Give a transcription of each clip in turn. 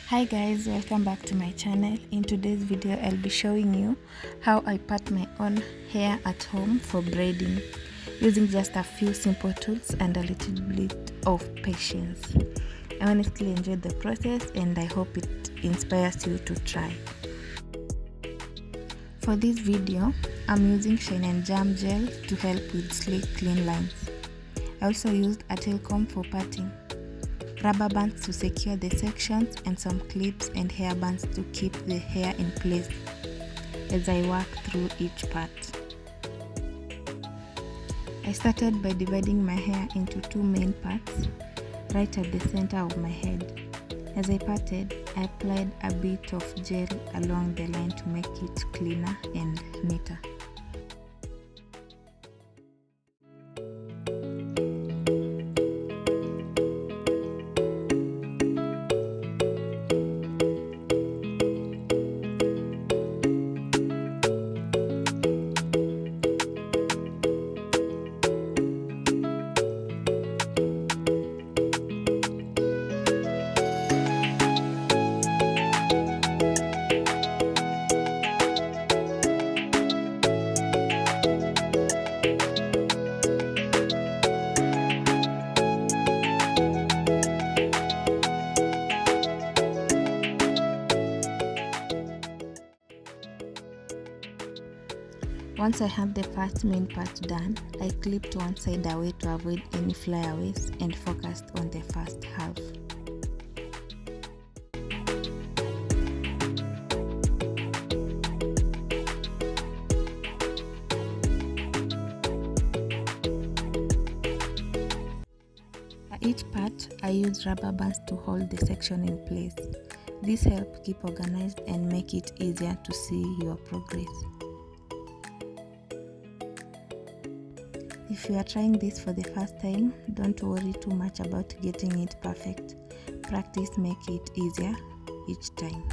Hi guys, welcome back to my channel. In today's video I'll be showing you how I part my own hair at home for braiding using just a few simple tools and a little bit of patience. I honestly enjoyed the process and I hope it inspires you to try. For this video I'm using Shine and Jam gel to help with sleek clean lines. I also used a tail comb for parting, rubber bands to secure the sections, and some clips and hair bands to keep the hair in place as I work through each part. I started by dividing my hair into two main parts, right at the center of my head. As I parted, I applied a bit of gel along the line to make it cleaner and neater. Once I had the first main part done, I clipped one side away to avoid any flyaways and focused on the first half. At each part, I used rubber bands to hold the section in place. This helps keep organized and make it easier to see your progress. If you are trying this for the first time, don't worry too much about getting it perfect. Practice makes it easier each time.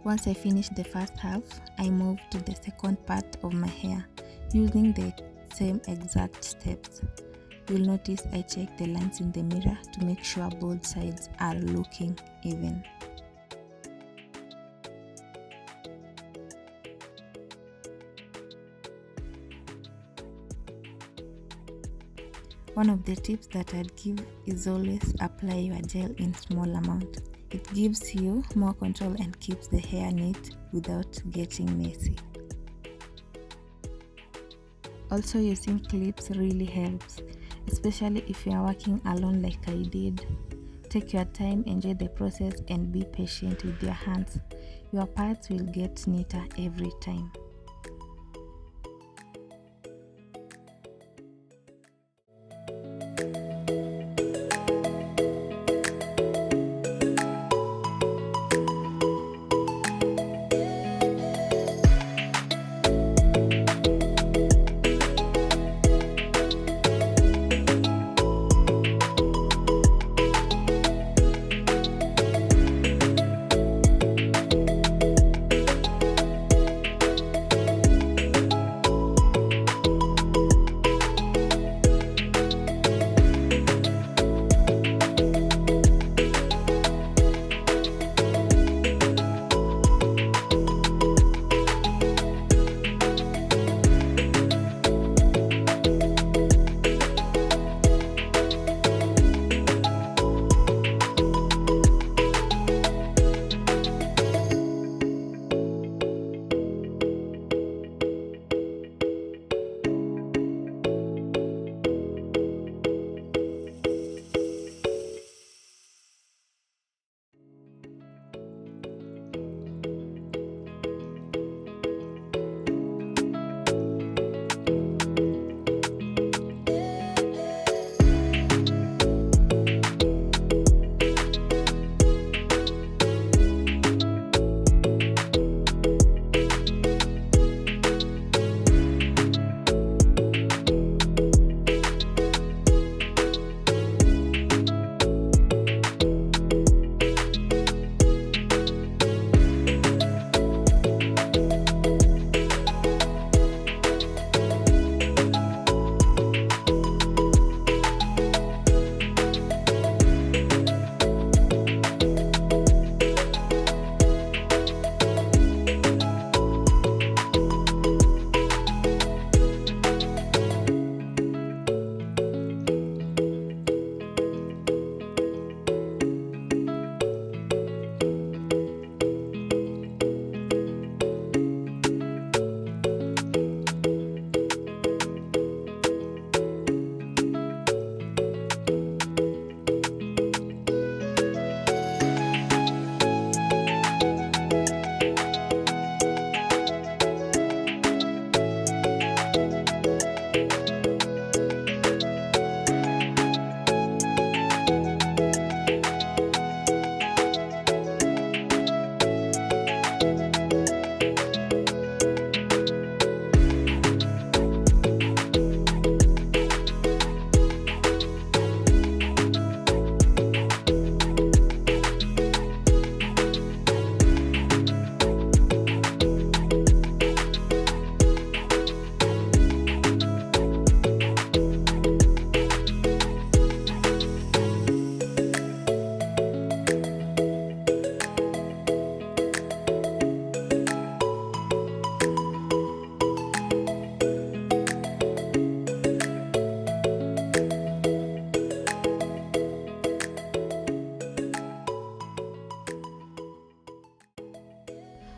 Once I finished the first half, I moved to the second part of my hair using the same exact steps. You'll notice I check the lines in the mirror to make sure both sides are looking even. One of the tips that I'd give is always apply your gel in small amount. It gives you more control and keeps the hair neat without getting messy. Also, using clips really helps, especially if you are working alone like I did. Take your time, enjoy the process, and be patient with your hands. Your parts will get neater every time.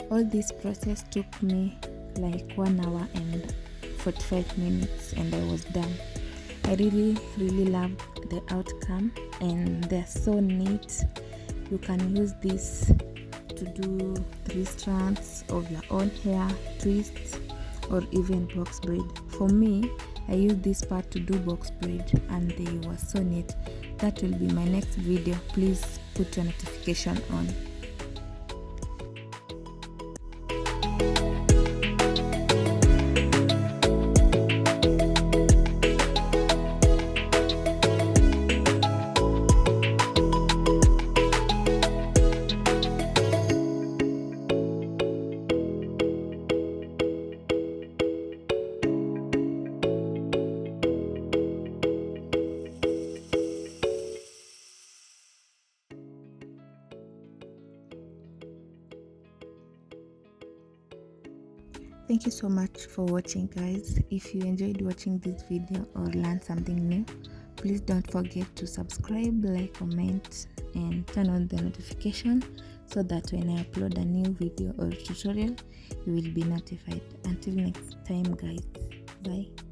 All this process took me like 1 hour and 45 minutes and I was done. I really loved the outcome and they're so neat. You can use this to do 3 strands of your own hair, twists, or even box braid. For me, I used this part to do box braid and they were so neat. That will be my next video. Please put your notification on. Thank you so much for watching, guys. If you enjoyed watching this video or learned something new, Please don't forget to subscribe, like, comment, and turn on the notification so that when I upload a new video or tutorial, you will be notified. Until next time, guys. Bye.